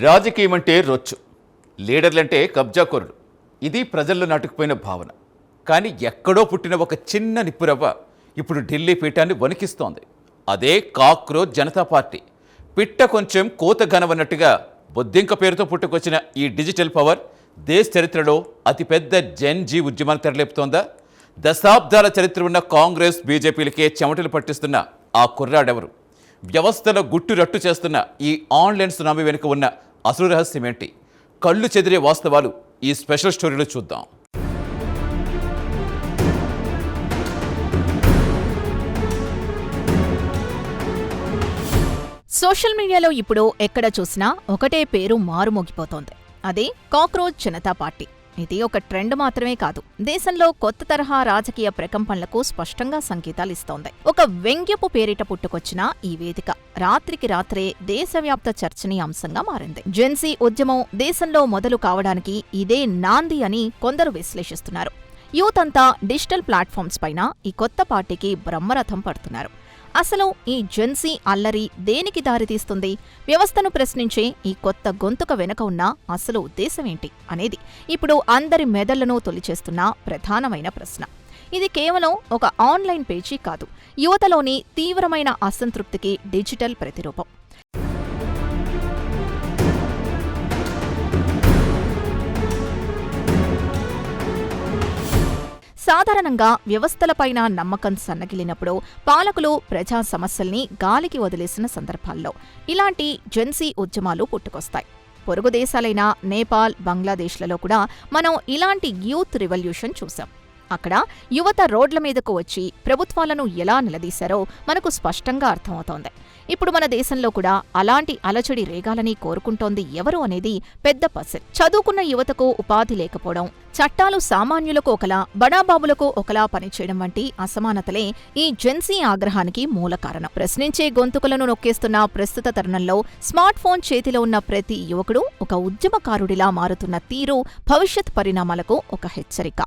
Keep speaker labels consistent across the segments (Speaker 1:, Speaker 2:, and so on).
Speaker 1: రాజకీయమంటే రొచ్చు, లీడర్లంటే కబ్జాకోరుడు. ఇది ప్రజల్లో నాటుకుపోయిన భావన. కానీ ఎక్కడో పుట్టిన ఒక చిన్న నిప్పురవ్వ ఇప్పుడు ఢిల్లీ పీఠాన్ని వణికిస్తోంది. అదే కాక్రోచ్ జనతా పార్టీ. పిట్ట కొంచెం కోత ఘనవన్నట్టుగా బొద్దింక పేరుతో పుట్టుకొచ్చిన ఈ డిజిటల్ పవర్ దేశ చరిత్రలో అతిపెద్ద జెన్ జీ ఉద్యమాన్ని తెరలేపుతోందా? దశాబ్దాల చరిత్ర ఉన్న కాంగ్రెస్ బీజేపీలకే చెమటలు పట్టిస్తున్న ఆ కుర్రాడెవరు? వ్యవస్థలో గుట్టు రట్టు చేస్తున్న ఈ ఆన్లైన్ సునామీ వెనుక ఉన్న అసలు రహస్యం ఏంటి? కళ్ళు చెదిరే వాస్తవాలు ఈ స్పెషల్ స్టోరీలో చూద్దాం.
Speaker 2: సోషల్ మీడియాలో ఇప్పుడు ఎక్కడ చూసినా ఒకటే పేరు మారుమోగిపోతోంది. అదే కాక్రోచ్ జనతా పార్టీ. ఇది ఒక ట్రెండ్ మాత్రమే కాదు, దేశంలో కొత్త తరహా రాజకీయ ప్రకంపనలకు స్పష్టంగా సంకేతాలిస్తోంది. ఒక వ్యంగ్యపు పేరిట పుట్టుకొచ్చిన ఈ వేదిక రాత్రికి రాత్రే దేశవ్యాప్త చర్చనీయాంశంగా మారింది. జెన్సీ ఉద్యమం దేశంలో మొదలు కావడానికి ఇదే నాంది అని కొందరు విశ్లేషిస్తున్నారు. యూత్ అంతా డిజిటల్ ప్లాట్ఫామ్స్ పైన ఈ కొత్త పార్టీకి బ్రహ్మరథం పడుతున్నారు. అసలు ఈ జెన్సీ అల్లరి దేనికి దారితీస్తుంది? వ్యవస్థను ప్రశ్నించే ఈ కొత్త గొంతుక వెనుక ఉన్న అసలు ఉద్దేశమేంటి అనేది ఇప్పుడు అందరి మెదళ్లను తొలిచేస్తున్న ప్రధానమైన ప్రశ్న. ఇది కేవలం ఒక ఆన్లైన్ పేజీ కాదు, యువతలోని తీవ్రమైన అసంతృప్తికి డిజిటల్ ప్రతిరూపం. సాధారణంగా వ్యవస్థలపైన నమ్మకం సన్నగిలినప్పుడు పాలకులు ప్రజా సమస్యల్ని గాలికి వదిలేసిన సందర్భాల్లో ఇలాంటి జెన్సీ ఉద్యమాలు పుట్టుకొస్తాయి. పొరుగు దేశాలైన నేపాల్, బంగ్లాదేశ్లలో కూడా మనం ఇలాంటి యూత్ రివల్యూషన్ చూసాం. అక్కడ యువత రోడ్ల మీదకు వచ్చి ప్రభుత్వాలను ఎలా నిలదీశారో మనకు స్పష్టంగా అర్థమవుతోంది. ఇప్పుడు మన దేశంలో కూడా అలాంటి అలచడి రేగాలని కోరుకుంటోంది ఎవరు అనేది పెద్ద పజిల్. చదువుకున్న యువతకు ఉపాధి లేకపోవడం, చట్టాలు సామాన్యులకు ఒకలా, బడాబాబులకు ఒకలా పనిచేయడం వంటి అసమానతలే ఈ జెన్సీ ఆగ్రహానికి మూల కారణం. ప్రశ్నించే గొంతుకలను నొక్కేస్తున్న ప్రస్తుత తరుణంలో స్మార్ట్ ఫోన్ చేతిలో ఉన్న ప్రతి యువకుడు ఒక ఉద్యమకారుడిలా మారుతున్న తీరు భవిష్యత్ పరిణామాలకు ఒక హెచ్చరిక.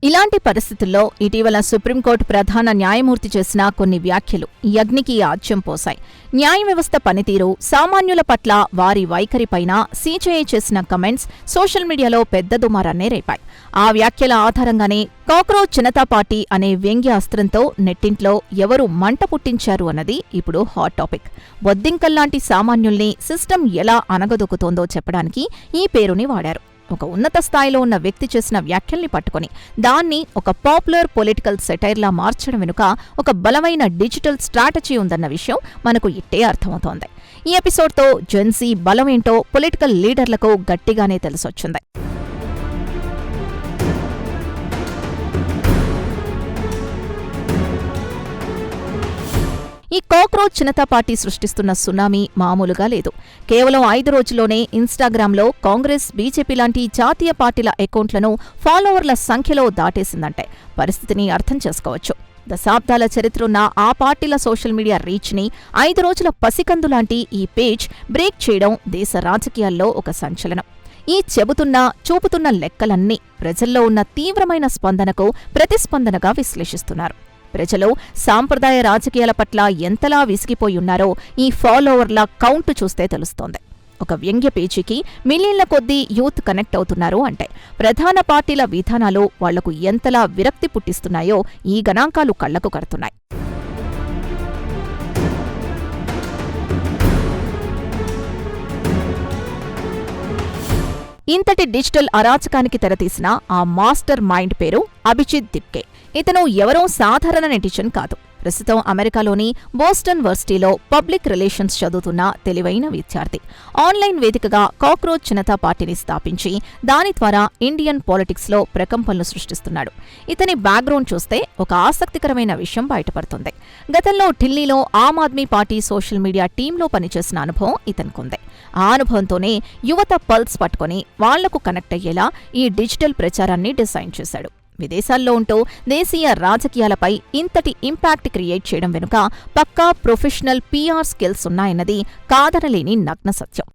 Speaker 2: ఇలాంటి పరిస్థితుల్లో ఇటీవల సుప్రీంకోర్టు ప్రధాన న్యాయమూర్తి చేసిన కొన్ని వ్యాఖ్యలు ఈ అగ్నికి ఆజ్యం పోశాయి. న్యాయ వ్యవస్థ పనితీరు, సామాన్యుల పట్ల వారి వైఖరిపైన సీజేఐ చేసిన కమెంట్స్ సోషల్ మీడియాలో పెద్ద దుమారాన్నే రేపాయి. ఆ వ్యాఖ్యల ఆధారంగానే కాక్రోచ్ జనతా పార్టీ అనే వ్యంగ్య అస్త్రంతో నెట్టింట్లో ఎవరు మంట పుట్టించారు అన్నది ఇప్పుడు హాట్ టాపిక్. బొద్దింకల్లాంటి సామాన్యుల్ని సిస్టమ్ ఎలా అనగదొక్కుతోందో చెప్పడానికి ఈ పేరుని వాడారు. ఒక ఉన్నత స్థాయిలో ఉన్న వ్యక్తి చేసిన వ్యాఖ్యల్ని పట్టుకుని దాన్ని ఒక పాపులర్ పొలిటికల్ సెటైర్లా మార్చడం వెనుక ఒక బలమైన డిజిటల్ స్ట్రాటజీ ఉందన్న విషయం మనకు ఇట్టే అర్థమవుతోంది. ఈ ఎపిసోడ్తో జెన్సీ బలమేంటో పొలిటికల్ లీడర్లకు గట్టిగానే తెలిసొచ్చింది. ఈ కాక్రోచ్ జనతా పార్టీ సృష్టిస్తున్న సునామీ మామూలుగా లేదు. కేవలం 5 రోజుల్లోనే ఇన్స్టాగ్రామ్లో కాంగ్రెస్, బీజేపీ లాంటి జాతీయ పార్టీల అకౌంట్లను ఫాలోవర్ల సంఖ్యలో దాటేసిందంటే పరిస్థితిని అర్థం చేసుకోవచ్చు. దశాబ్దాల చరిత్రున్న ఆ పార్టీల సోషల్ మీడియా రీచ్ని 5 రోజుల పసికందు లాంటి ఈ పేజ్ బ్రేక్ చేయడం దేశ రాజకీయాల్లో ఒక సంచలనం. ఈ చూపుతున్న లెక్కలన్నీ ప్రజల్లో ఉన్న తీవ్రమైన స్పందనకు ప్రతిస్పందనగా విశ్లేషిస్తున్నారు. ప్రజలు సాంప్రదాయ రాజకీయాల పట్ల ఎంతలా విసిగిపోయున్నారో ఈ ఫాలోవర్ల కౌంటు చూస్తే తెలుస్తోంది. ఒక వ్యంగ్య పేజీకి మిలియన్ల కొద్దీ యూత్ కనెక్ట్ అవుతున్నారు అంటే ప్రధాన పార్టీల విధానాలు వాళ్లకు ఎంతలా విరక్తి పుట్టిస్తున్నాయో ఈ గణాంకాలు కళ్లకు కడుతున్నాయి. ఇంతటి డిజిటల్ అరాచకానికి తెరతీసిన ఆ మాస్టర్ మైండ్ పేరు అభిజిత్ దిప్కే. ఇతను ఎవరో సాధారణ నెటిజన్ కాదు. ప్రస్తుతం అమెరికాలోని బోస్టన్ వర్సిటీలో పబ్లిక్ రిలేషన్స్ చదువుతున్న తెలివైన విద్యార్థి. ఆన్లైన్ వేదికగా కాక్రోచ్ జనతా పార్టీని స్థాపించి దాని ద్వారా ఇండియన్ పాలిటిక్స్లో ప్రకంపనలు సృష్టిస్తున్నాడు. ఇతని బ్యాక్గ్రౌండ్ చూస్తే ఒక ఆసక్తికరమైన విషయం బయటపడుతుంది. గతంలో ఢిల్లీలో Aam Aadmi party social media టీంలో పనిచేసిన అనుభవం ఇతనికుంది. ఆ అనుభవంతోనే యువత పల్స్ పట్టుకుని వాళ్లకు కనెక్ట్ అయ్యేలా ఈ డిజిటల్ ప్రచారాన్ని డిజైన్ చేశాడు. విదేశాల్లో ఉంటూ దేశీయ రాజకీయాలపై ఇంతటి ఇంపాక్ట్ క్రియేట్ చేయడం వెనుక పక్కా ప్రొఫెషనల్ PR స్కిల్స్ ఉన్నాయన్నది కాదనలేని నగ్న సత్యం.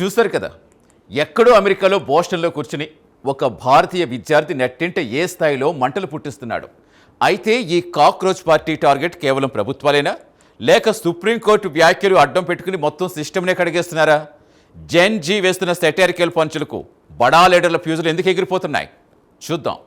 Speaker 1: చూశారు కదా, ఎక్కడో అమెరికాలో బోస్టన్లో కూర్చుని ఒక భారతీయ విద్యార్థి నెట్టింట ఏ స్థాయిలో మంటలు పుట్టిస్తున్నాడు. అయితే ఈ కాక్రోచ్ పార్టీ టార్గెట్ కేవలం ప్రభుత్వాలేనా, లేక సుప్రీంకోర్టు వ్యాఖ్యలు అడ్డం పెట్టుకుని మొత్తం సిస్టమ్నే కడిగేస్తున్నారా? జెన్ జీ వేస్తున్న సెటారికల్ పంచులకు బడా లీడర్ల ఫ్యూజులు ఎందుకు ఎగిరిపోతున్నాయి చూద్దాం.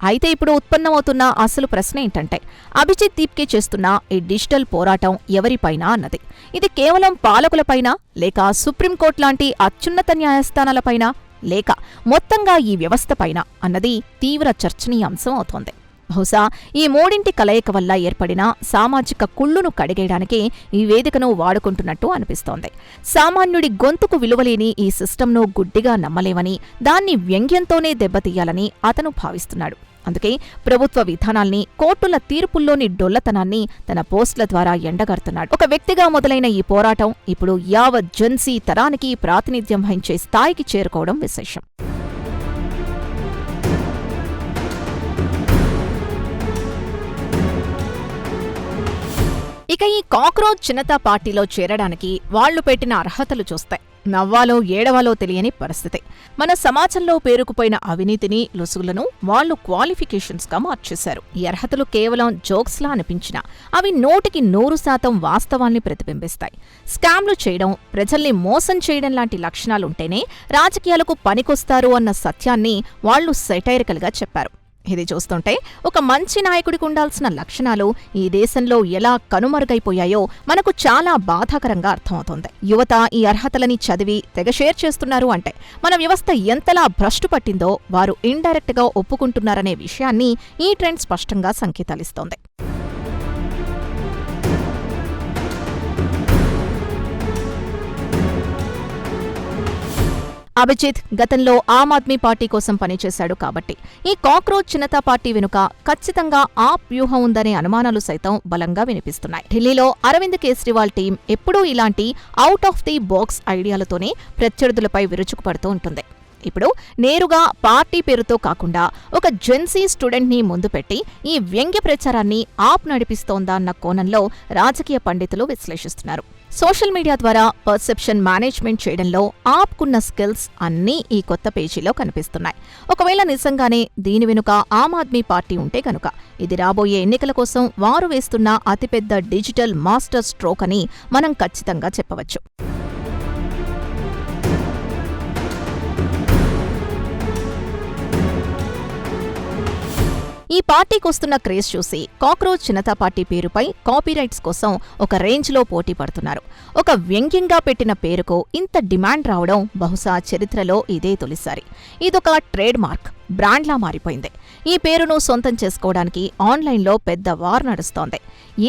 Speaker 2: అయితే ఇప్పుడు ఉత్పన్నమవుతున్న అసలు ప్రశ్న ఏంటంటే, అభిజిత్ దీప్కే చేస్తున్న ఈ డిజిటల్ పోరాటం ఎవరిపైనా అన్నది. ఇది కేవలం పాలకులపైనా, లేక సుప్రీంకోర్టు లాంటి అత్యున్నత న్యాయస్థానాలపైనా, లేక మొత్తంగా ఈ వ్యవస్థపైన అన్నది తీవ్ర చర్చనీయాంశం అవుతోంది. బహుశా ఈ మూడింటి కలయిక వల్ల ఏర్పడిన సామాజిక కుళ్ళును కడిగేయడానికి ఈ వేదికను వాడుకుంటున్నట్టు అనిపిస్తోంది. సామాన్యుడి గొంతుకు విలువలేని ఈ సిస్టమ్ను గుడ్డిగా నమ్మలేమని, దాన్ని వ్యంగ్యంతోనే దెబ్బతీయాలని అతను భావిస్తున్నాడు. అందుకే ప్రభుత్వ విధానాల్ని, కోర్టుల తీర్పుల్లోని డొల్లతనాన్ని తన పోస్టుల ద్వారా ఎండగడుతున్నాడు. ఒక వ్యక్తిగా మొదలైన ఈ పోరాటం ఇప్పుడు యావత్ జెన్సీ తరానికి ప్రాతినిధ్యం వహించే స్థాయికి చేరుకోవడం విశేషం. ఇక ఈ కాక్రోచ్ జనతా పార్టీలో చేరడానికి వాళ్లు పెట్టిన అర్హతలు చూస్తే నవ్వాలో ఏడవాలో తెలియని పరిస్థితి. మన సమాజంలో పేరుకుపోయిన అవినీతిని, లొసుగులను వాళ్లు క్వాలిఫికేషన్స్గా మార్చేశారు. ఈ అర్హతలు కేవలం జోక్స్లా అనిపించినా అవి 100% వాస్తవాల్ని ప్రతిబింబిస్తాయి. స్కామ్లు చేయడం, ప్రజల్ని మోసం చేయడం లాంటి లక్షణాలుంటేనే రాజకీయాలకు పనికొస్తారు అన్న సత్యాన్ని వాళ్లు సెటైరికల్గా చెప్పారు. ఇది చూస్తుంటే ఒక మంచి నాయకుడికి ఉండాల్సిన లక్షణాలు ఈ దేశంలో ఎలా కనుమరుగైపోయాయో మనకు చాలా బాధాకరంగా అర్థమవుతోంది. యువత ఈ అర్హతలని చదివి తెగ షేర్ చేస్తున్నారు అంటే మన వ్యవస్థ ఎంతలా భ్రష్టు పట్టిందో వారు ఇండైరెక్ట్గా ఒప్పుకుంటున్నారనే విషయాన్ని ఈ ట్రెండ్ స్పష్టంగా సంకేతాలిస్తోంది. అభిజిత్ గతంలో ఆమ్ ఆద్మీ పార్టీ కోసం పనిచేశాడు కాబట్టి ఈ కాక్రోచ్ జనతా పార్టీ వెనుక ఖచ్చితంగా ఆప్ వ్యూహం ఉందనే అనుమానాలు సైతం బలంగా వినిపిస్తున్నాయి. ఢిల్లీలో అరవింద్ కేజ్రీవాల్ టీం ఎప్పుడూ ఇలాంటి అవుట్ ఆఫ్ ది బాక్స్ ఐడియాలతోనే ప్రత్యర్థులపై విరుచుకుపడుతూ ఉంటుంది. ఇప్పుడు నేరుగా పార్టీ పేరుతో కాకుండా ఒక జెన్సీ స్టూడెంట్ని ముందు పెట్టి ఈ వ్యంగ్య ప్రచారాన్ని ఆప్ నడిపిస్తోందా అన్న కోణంలో రాజకీయ పండితులు విశ్లేషిస్తున్నారు. సోషల్ మీడియా ద్వారా పర్సెప్షన్ మేనేజ్మెంట్ చేయడంలో ఆప్కున్న స్కిల్స్ అన్నీ ఈ కొత్త పేజీలో కనిపిస్తున్నాయి. ఒకవేళ నిజంగానే దీని వెనుక ఆమ్ ఆద్మీ పార్టీ ఉంటే కనుక ఇది రాబోయే ఎన్నికల కోసం వారు వేస్తున్న అతిపెద్ద డిజిటల్ మాస్టర్ స్ట్రోక్ అని మనం ఖచ్చితంగా చెప్పవచ్చు. ఈ పార్టీకొస్తున్న క్రేజ్ చూసి కాక్రోచ్ జనతా పార్టీ పేరుపై కాపీరైట్స్ కోసం ఒక రేంజ్లో పోటీ పడుతున్నారు. ఒక వ్యంగ్యంగా పెట్టిన పేరుకు ఇంత డిమాండ్ రావడం బహుశా చరిత్రలో ఇదే తొలిసారి. ఇదొక ట్రేడ్ మార్క్, బ్రాండ్లా మారిపోయింది. ఈ పేరును సొంతం చేసుకోవడానికి ఆన్లైన్లో పెద్ద వార్ నడుస్తోంది.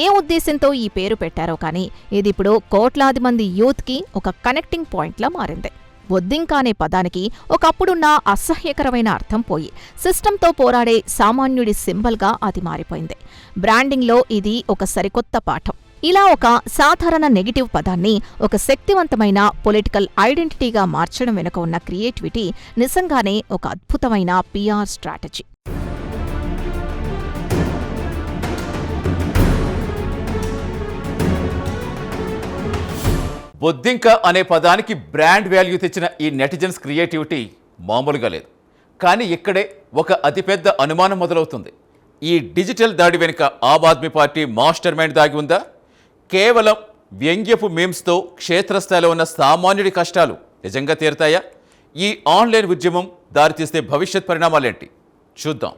Speaker 2: ఏ ఉద్దేశంతో ఈ పేరు పెట్టారో కానీ ఇదిప్పుడు కోట్లాది మంది యూత్కి ఒక కనెక్టింగ్ పాయింట్లా మారింది. బొద్దింక అనే పదానికి ఒకప్పుడున్న అసహ్యకరమైన అర్థం పోయి సిస్టంతో పోరాడే సామాన్యుడి సింబల్గా అది మారిపోయింది. బ్రాండింగ్లో ఇది ఒక సరికొత్త పాఠం. ఇలా ఒక సాధారణ నెగిటివ్ పదాన్ని ఒక శక్తివంతమైన పొలిటికల్ ఐడెంటిటీగా మార్చడం వెనుక ఉన్న క్రియేటివిటీ నిజంగానే ఒక అద్భుతమైన PR స్ట్రాటజీ.
Speaker 1: బొద్దింక అనే పదానికి బ్రాండ్ వాల్యూ తెచ్చిన ఈ నెటిజన్స్ క్రియేటివిటీ మామూలుగా లేదు. కానీ ఇక్కడే ఒక అతిపెద్ద అనుమానం మొదలవుతుంది. ఈ డిజిటల్ దాడి వెనుక Aam Aadmi party master mind దాగి ఉందా? కేవలం వ్యంగ్యపు మీమ్స్తో క్షేత్రస్థాయిలో ఉన్న సామాన్యుడి కష్టాలు నిజంగా తీరుతాయా? ఈ ఆన్లైన్ ఉద్యమం దారితీస్తే భవిష్యత్ పరిణామాలేంటి చూద్దాం.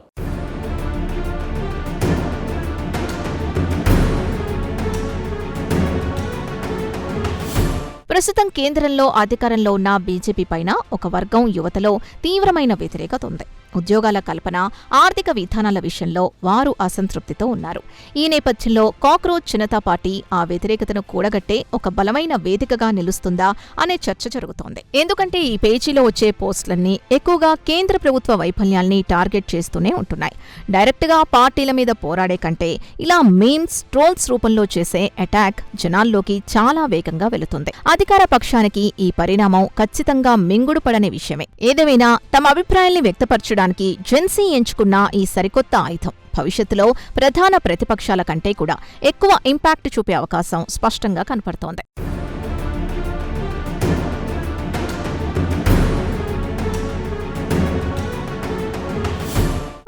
Speaker 2: ప్రస్తుతం కేంద్రంలో అధికారంలో ఉన్న బీజేపీ పైన ఒక వర్గం యువతలో తీవ్రమైన వ్యతిరేకత ఉంది. ఉద్యోగాల కల్పన, ఆర్థిక విధానాల విషయంలో వారు అసంతృప్తితో ఉన్నారు. ఈ నేపథ్యంలో కాక్రోచ్ జనతా పార్టీ ఆ వ్యతిరేకతను కూడగట్టే ఒక బలమైన వేదికగా నిలుస్తుందా అనే చర్చ జరుగుతోంది. ఎందుకంటే ఈ పేజీలో వచ్చే పోస్టులన్నీ ఎక్కువగా కేంద్ర ప్రభుత్వ వైఫల్యాల్ని టార్గెట్ చేస్తూనే ఉంటున్నాయి. డైరెక్ట్గా పార్టీల మీద పోరాడే కంటే ఇలా మీమ్స్, ట్రోల్స్ రూపంలో చేసే అటాక్ జనాల్లోకి చాలా వేగంగా వెళుతుంది. అధికార పక్షానికి ఈ పరిణామం ఖచ్చితంగా మింగుడుపడని విషయమే. ఏదేమైనా తమ అభిప్రాయాల్ని వ్యక్తపరచడానికి జెన్సీ ఎంచుకున్న ఈ సరికొత్త ఆయుధం భవిష్యత్తులో ప్రధాన ప్రతిపక్షాల కంటే కూడా ఎక్కువ ఇంపాక్ట్ చూపే అవకాశం స్పష్టంగా కనపడుతోంది.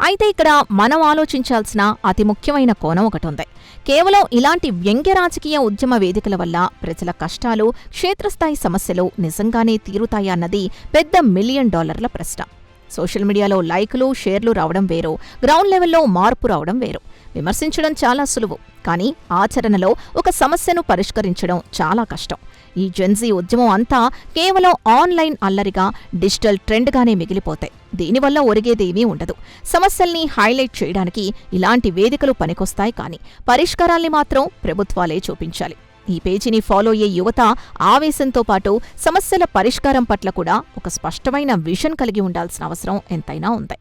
Speaker 2: అయితే ఇక్కడ మనం ఆలోచించాల్సిన అతి ముఖ్యమైన కోణం ఒకటుంది. కేవలం ఇలాంటి వ్యంగ్య రాజకీయ ఉద్యమ వేదికల వల్ల ప్రజల కష్టాలు, క్షేత్రస్థాయి సమస్యలు నిజంగానే తీరుతాయా అన్నది పెద్ద $1 మిలియన్ ప్రశ్న. సోషల్ మీడియాలో లైకులు, షేర్లు రావడం వేరు, గ్రౌండ్ లెవెల్లో మార్పు రావడం వేరు. విమర్శించడం చాలా సులువు, కానీ ఆచరణలో ఒక సమస్యను పరిష్కరించడం చాలా కష్టం. ఈ జెన్జీ ఉద్యమం అంతా కేవలం ఆన్లైన్ అల్లరిగా, డిజిటల్ ట్రెండ్గానే మిగిలిపోతాయి. దీనివల్ల ఒరిగేదేమీ ఉండదు. సమస్యల్ని హైలైట్ చేయడానికి ఇలాంటి వేదికలు పనికొస్తాయి, కానీ పరిష్కారాల్ని మాత్రం ప్రభుత్వాలే చూపించాలి. ఈ పేజీని ఫాలో అయ్యే యువత ఆవేశంతో పాటు సమస్యల పరిష్కారం పట్ల కూడా ఒక స్పష్టమైన విజన్ కలిగి ఉండాల్సిన అవసరం ఎంతైనా ఉంది.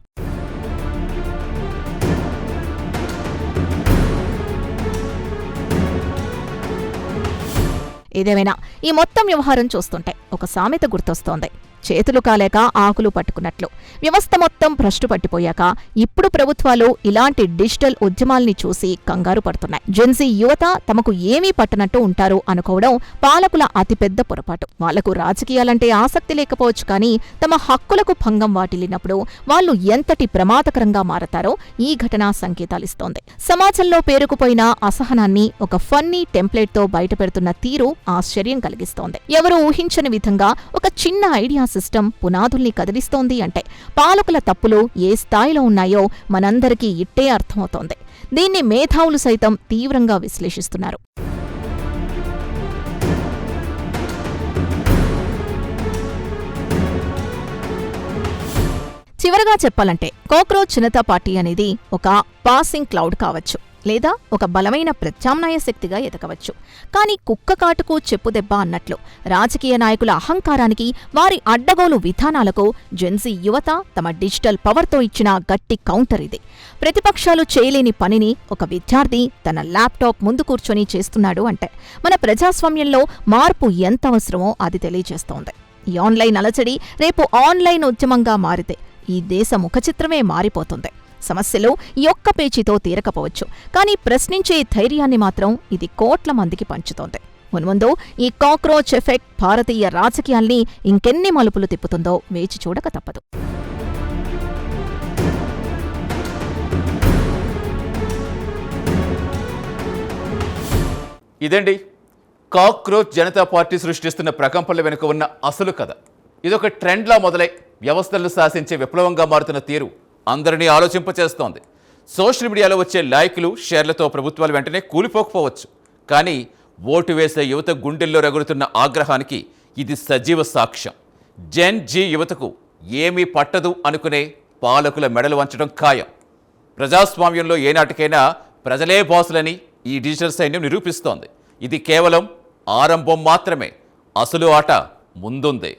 Speaker 2: ఏదేమైనా ఈ మొత్తం వ్యవహారం చూస్తుంటే ఒక సామెత గుర్తొస్తోంది. చేతులు కాలేక ఆకులు పట్టుకున్నట్లు. వ్యవస్థ మొత్తం భ్రష్టు పట్టిపోయాక ఇప్పుడు ప్రభుత్వాలు ఇలాంటి డిజిటల్ ఉద్యమాల్ని చూసి కంగారు పడుతున్నాయి. జెన్జీ యువత తమకు ఏమీ పట్టనట్టు ఉంటారు అనుకోవడం పాలకుల అతిపెద్ద పొరపాటు. వాళ్లకు రాజకీయాలంటే ఆసక్తి లేకపోవచ్చు, కానీ తమ హక్కులకు భంగం వాటిల్లినప్పుడు వాళ్ళు ఎంతటి ప్రమాదకరంగా మారతారో ఈ ఘటన సంకేతాలిస్తోంది. సమాజంలో పేరుకుపోయిన అసహనాన్ని ఒక ఫన్నీ టెంప్లెట్తో బయటపెడుతున్న తీరు ఆశ్చర్యం కలిగిస్తోంది. ఎవరూ ఊహించని విధంగా ఒక చిన్న ఐడియా సిస్టమ్ పునాదుల్ని కదిలిస్తోంది అంటే పాలకుల తప్పులు ఏ స్థాయిలో ఉన్నాయో మనందరికీ ఇట్టే అర్థమవుతోంది. దీన్ని మేధావులు సైతం తీవ్రంగా విశ్లేషిస్తున్నారు. చివరగా చెప్పాలంటే కాక్రోచ్ జనతా పార్టీ అనేది ఒక పాసింగ్ క్లౌడ్ కావచ్చు, లేదా ఒక బలమైన ప్రత్యామ్నాయ శక్తిగా ఎదగవచ్చు. కానీ కుక్క కాటుకు చెప్పుదెబ్బ అన్నట్లు రాజకీయ నాయకుల అహంకారానికి, వారి అడ్డగోలు విధానాలకు జెన్జీ యువత తమ డిజిటల్ పవర్తో ఇచ్చిన గట్టి కౌంటర్ ఇది. ప్రతిపక్షాలు చేయలేని పనిని ఒక విద్యార్థి తన ల్యాప్టాప్ ముందు కూర్చొని చేస్తున్నాడు అంటే మన ప్రజాస్వామ్యంలో మార్పు ఎంత అవసరమో అది తెలియజేస్తోంది. ఈ ఆన్లైన్ అలజడి రేపు ఆన్లైన్ ఉద్యమంగా మారితే ఈ దేశ ముఖచిత్రమే మారిపోతుంది. సమస్యలు ఈ ఒక్క పేచీతో తీరకపోవచ్చు, కానీ ప్రశ్నించే ధైర్యాన్ని మాత్రం ఇది కోట్ల మందికి పంచుతోంది. మున్ముందు ఈ కాక్రోచ్ ఎఫెక్ట్ భారతీయ రాజకీయాల్ని ఇంకెన్ని మలుపులు తిప్పుతుందో వేచి చూడక తప్పదు.
Speaker 1: ఇదండి కాక్రోచ్ జనతా పార్టీ సృష్టిస్తున్న ప్రకంపనల వెనుక ఉన్న అసలు కథ. ఇదొక ట్రెండ్లా మొదలై వ్యవస్థలను శాసించే విప్లవంగా మారుతున్న తీరు అందరినీ ఆలోచింపచేస్తోంది. సోషల్ మీడియాలో వచ్చే లైకులు, షేర్లతో ప్రభుత్వాలు వెంటనే కూలిపోకపోవచ్చు, కానీ ఓటు వేసే యువత గుండెల్లో రగులుతున్న ఆగ్రహానికి ఇది సజీవ సాక్ష్యం. జెన్ జీ యువతకు ఏమీ పట్టదు అనుకునే పాలకుల మెడలు వంచడం ఖాయం. ప్రజాస్వామ్యంలో ఏనాటికైనా ప్రజలే బాసులని ఈ డిజిటల్ సైన్యం నిరూపిస్తోంది. ఇది కేవలం ఆరంభం మాత్రమే. అసలు ఆట ముందుంది.